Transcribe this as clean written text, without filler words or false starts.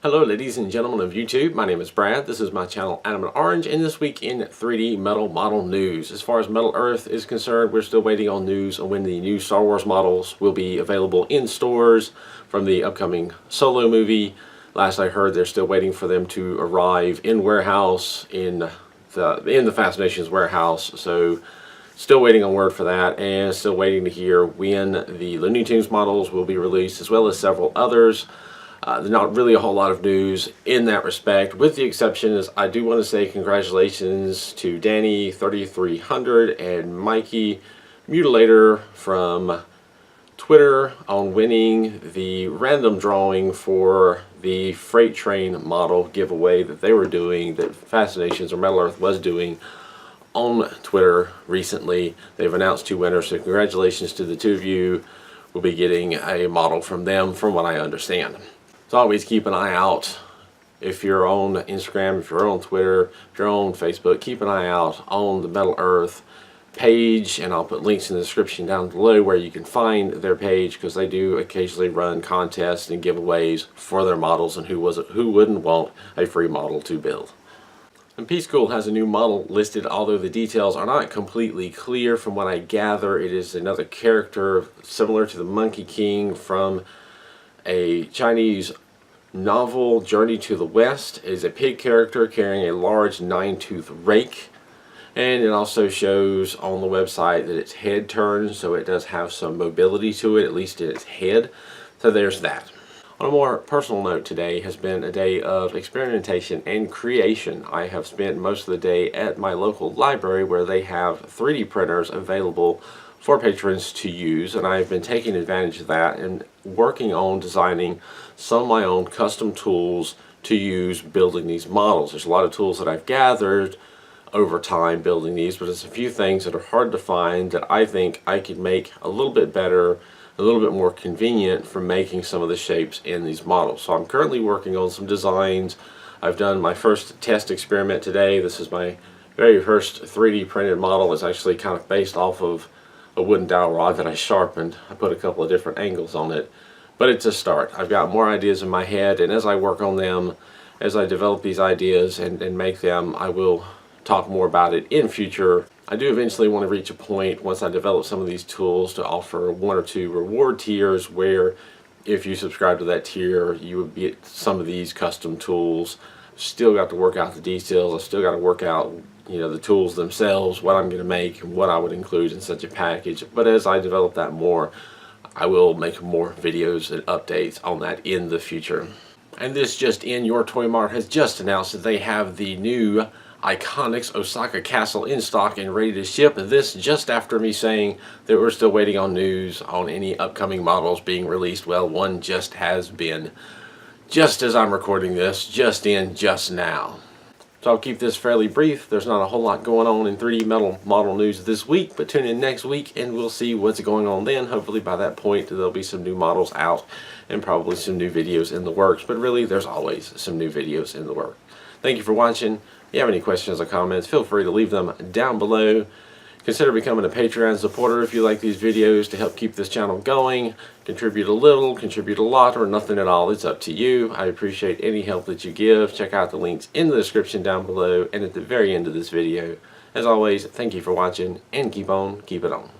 Hello ladies and gentlemen of YouTube, my name is Brad, this is my channel Adam and Orange, and this week in 3D metal model news. As far as Metal Earth is concerned, we're still waiting on news on when the new Star Wars models will be available in stores from the upcoming Solo movie. Last I heard, they're still waiting for them to arrive in warehouse, in the Fascinations warehouse, so still waiting on word for that, and still waiting to hear when the Looney Tunes models will be released, as well as several others. There's not really a whole lot of news in that respect, with the exception is I do want to say congratulations to Danny 3300 and Mikey Mutilator from Twitter on winning the random drawing for the freight train model giveaway that they were doing, that Fascinations or Metal Earth was doing on Twitter recently. They've announced two winners, so congratulations to the two of you. We'll be getting a model from them, from what I understand. So always keep an eye out. If you're on Instagram, if you're on Twitter, if you're on Facebook, keep an eye out on the Metal Earth page, and I'll put links in the description down below where you can find their page, because they do occasionally run contests and giveaways for their models, and who wouldn't want a free model to build. And Pschool has a new model listed, although the details are not completely clear. From what I gather, it is another character similar to the Monkey King from a Chinese novel, Journey to the West. It is a pig character carrying a large 9-tooth rake, and it also shows on the website that its head turns, so it does have some mobility to it, at least in its head. So there's that. On a more personal note, today has been a day of experimentation and creation. I have spent most of the day at my local library, where they have 3D printers available for patrons to use, and I've been taking advantage of that and working on designing some of my own custom tools to use building these models. There's a lot of tools that I've gathered over time building these, but there's a few things that are hard to find that I think I could make a little bit better, a little bit more convenient for making some of the shapes in these models. So I'm currently working on some designs. I've done my first test experiment today. This is my very first 3D printed model. It's actually kind of based off of a wooden dowel rod that I sharpened. I put a couple of different angles on it, but it's a start. I've got more ideas in my head, and as I work on them, as I develop these ideas and make them, I will talk more about it in future. I do eventually want to reach a point, once I develop some of these tools, to offer one or two reward tiers, where if you subscribe to that tier, you would get some of these custom tools. Still got to work out the details. I've still got to work out, the tools themselves, what I'm going to make and what I would include in such a package. But as I develop that more, I will make more videos and updates on that in the future. And this just in, Your Toy Mart has just announced that they have the new ICONX Osaka Castle in stock and ready to ship. This just after me saying that we're still waiting on news on any upcoming models being released. Well, one just has been, just as I'm recording this, just in just now. So I'll keep this fairly brief. There's not a whole lot going on in 3D metal model news this week, but tune in next week and we'll see what's going on then. Hopefully by that point there'll be some new models out and probably some new videos in the works, but really there's always some new videos in the works. Thank you for watching. If you have any questions or comments, feel free to leave them down below. Consider becoming a Patreon supporter if you like these videos, to help keep this channel going. Contribute a little, contribute a lot, or nothing at all. It's up to you. I appreciate any help that you give. Check out the links in the description down below and at the very end of this video. As always, thank you for watching, and keep on keeping on.